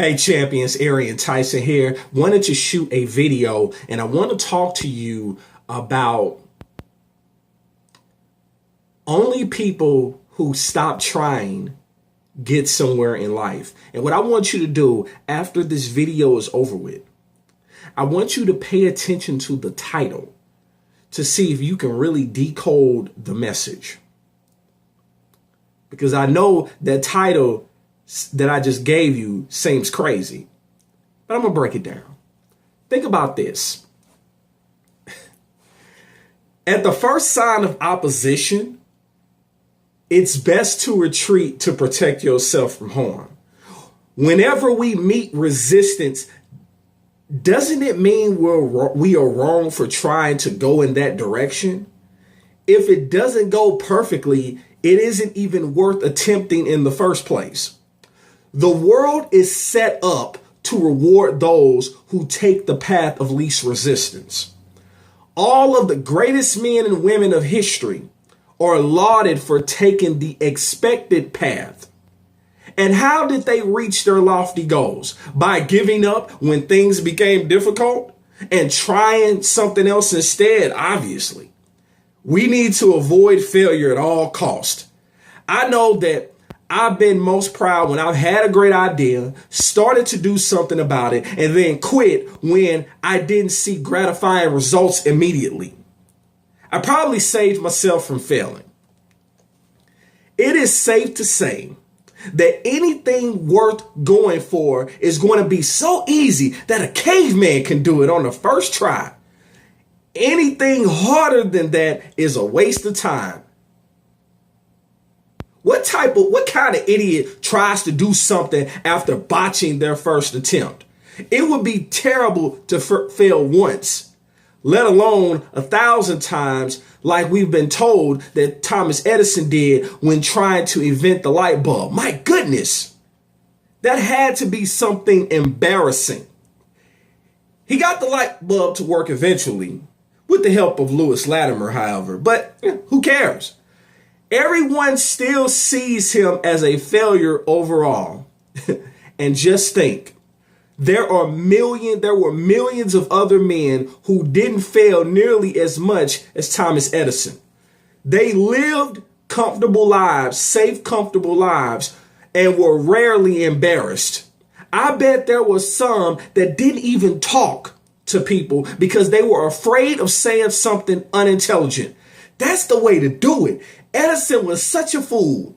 Hey champions, Arian, Tyson here. Wanted to shoot a video and I want to talk to you about only people who stop trying get somewhere in life. And what I want you to do after this video is over with, I want you to pay attention to the title to see if you can really decode the message. Because I know that title that I just gave you seems crazy, but I'm gonna break it down. Think about this. At the first sign of opposition, it's best to retreat to protect yourself from harm. Whenever we meet resistance, doesn't it mean we are wrong for trying to go in that direction? If it doesn't go perfectly, it isn't even worth attempting in the first place. The world is set up to reward those who take the path of least resistance. All of the greatest men and women of history are lauded for taking the expected path. And how did they reach their lofty goals? By giving up when things became difficult and trying something else instead, obviously. We need to avoid failure at all costs. I know that I've been most proud when I've had a great idea, started to do something about it, and then quit when I didn't see gratifying results immediately. I probably saved myself from failing. It is safe to say that anything worth going for is going to be so easy that a caveman can do it on the first try. Anything harder than that is a waste of time. What kind of idiot tries to do something after botching their first attempt? It would be terrible to fail once, let alone 1,000 times, like we've been told that Thomas Edison did when trying to invent the light bulb. My goodness, that had to be something embarrassing. He got the light bulb to work eventually, with the help of Lewis Latimer, however, but who cares? Everyone still sees him as a failure overall. And just think, there were millions of other men who didn't fail nearly as much as Thomas Edison. They lived comfortable lives, safe, comfortable lives, and were rarely embarrassed. I bet there were some that didn't even talk to people because they were afraid of saying something unintelligent. That's the way to do it. Edison was such a fool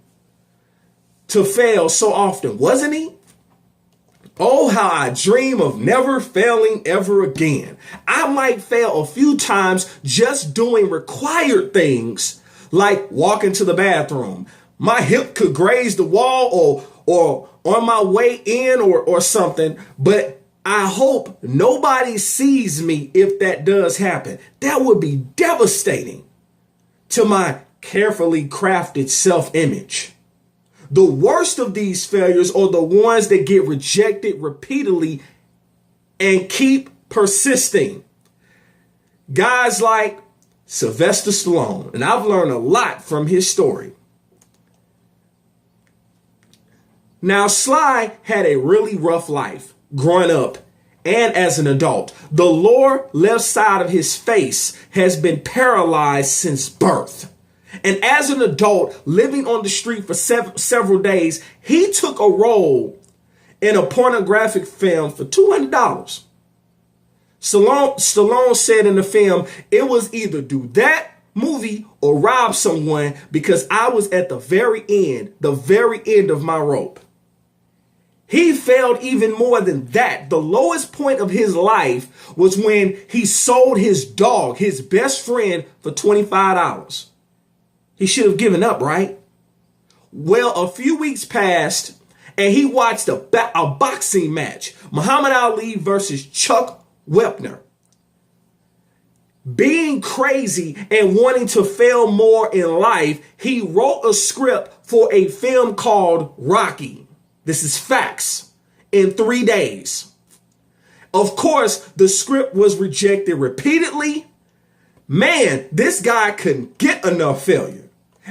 to fail so often, wasn't he? Oh, how I dream of never failing ever again. I might fail a few times just doing required things like walking to the bathroom. My hip could graze the wall or on my way in or something, but I hope nobody sees me if that does happen. That would be devastating to my carefully crafted self-image. The worst of these failures are the ones that get rejected repeatedly and keep persisting. Guys like Sylvester Stallone, and I've learned a lot from his story. Now, Sly had a really rough life growing up and as an adult. The lower left side of his face has been paralyzed since birth. And as an adult living on the street for several days, he took a role in a pornographic film for $200. Stallone said in the film, it was either do that movie or rob someone because I was at the very end of my rope. He failed even more than that. The lowest point of his life was when he sold his dog, his best friend, for $25. He should have given up, right? Well, a few weeks passed and he watched a boxing match, Muhammad Ali versus Chuck Wepner. Being crazy and wanting to fail more in life, he wrote a script for a film called Rocky. This is facts. In 3 days. Of course, the script was rejected repeatedly. Man, this guy couldn't get enough failure.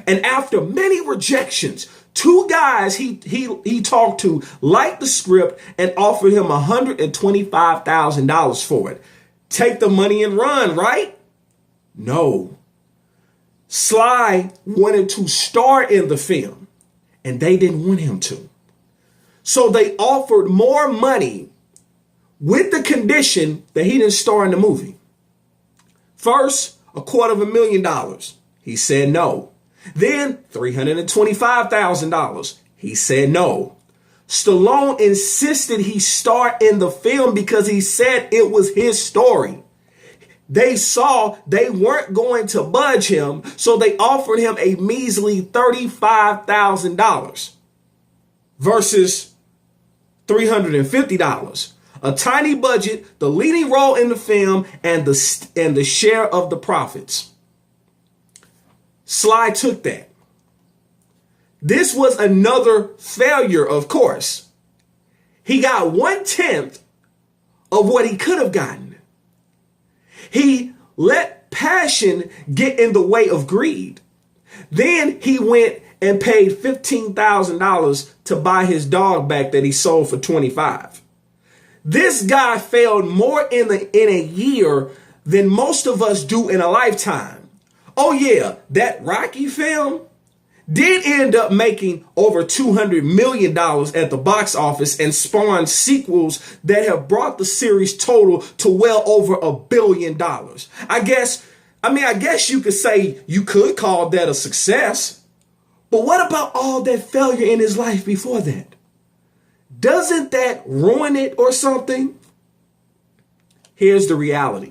And after many rejections, Two guys he talked to liked the script and offered him $125,000 for it. Take the money and run, right? No. Sly wanted to star in the film, and they didn't want him to. So they offered more money with the condition that he didn't star in the movie. First, $250,000. He said no. Then $325,000. He said no. Stallone insisted he star in the film because he said it was his story. They saw they weren't going to budge him, so they offered him a measly $35,000 versus $350. A tiny budget, the leading role in the film, and the share of the profits. Sly took that. This was another failure, of course. He got 1/10 of what he could have gotten. He let passion get in the way of greed. Then he went and paid $15,000 to buy his dog back that he sold for $25,000. This guy failed more in a year than most of us do in a lifetime. Oh yeah, that Rocky film did end up making over $200 million at the box office and spawned sequels that have brought the series total to well over $1 billion. I guess you could say you could call that a success. But what about all that failure in his life before that? Doesn't that ruin it or something? Here's the reality.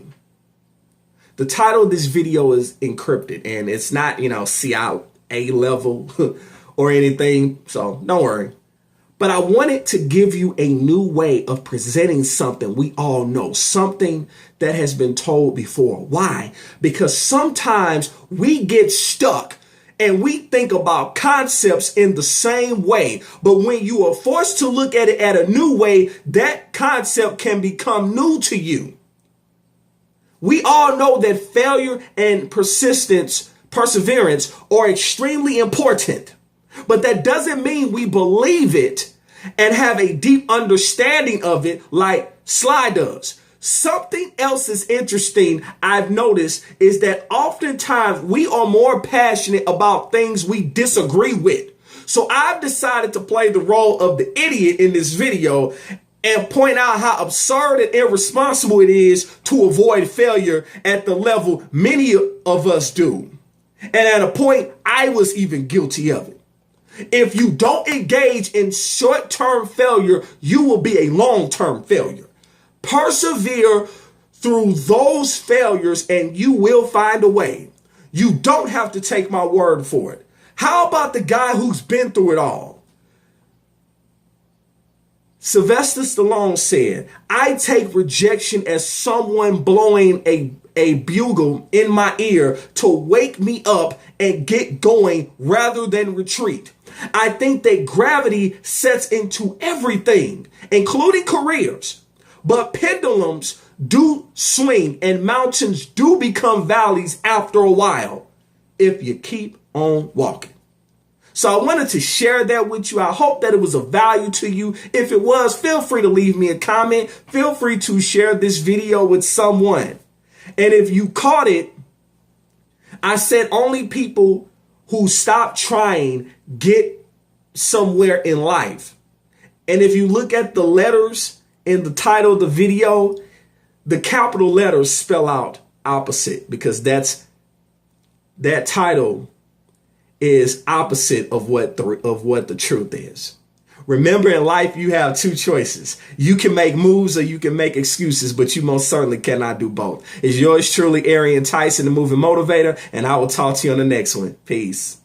The title of this video is encrypted, and it's not, CIA level or anything, so don't worry. But I wanted to give you a new way of presenting something we all know, something that has been told before. Why? Because sometimes we get stuck and we think about concepts in the same way. But when you are forced to look at it at a new way, that concept can become new to you. We all know that failure and perseverance are extremely important, but that doesn't mean we believe it and have a deep understanding of it like Sly does. Something else is interesting I've noticed is that oftentimes we are more passionate about things we disagree with. So I've decided to play the role of the idiot in this video and point out how absurd and irresponsible it is to avoid failure at the level many of us do. And at a point, I was even guilty of it. If you don't engage in short-term failure, you will be a long-term failure. Persevere through those failures and you will find a way. You don't have to take my word for it. How about the guy who's been through it all? Sylvester Stallone said, I take rejection as someone blowing a bugle in my ear to wake me up and get going rather than retreat. I think that gravity sets into everything, including careers, but pendulums do swing and mountains do become valleys after a while if you keep on walking. So I wanted to share that with you. I hope that it was of value to you. If it was, feel free to leave me a comment. Feel free to share this video with someone. And if you caught it, I said only people who stop trying get somewhere in life. And if you look at the letters in the title of the video, the capital letters spell out opposite because that title is opposite of what the truth is. Remember, in life, you have two choices. You can make moves or you can make excuses, but you most certainly cannot do both. It's yours truly, Arian, Tyson, the Moving Motivator, and I will talk to you on the next one. Peace.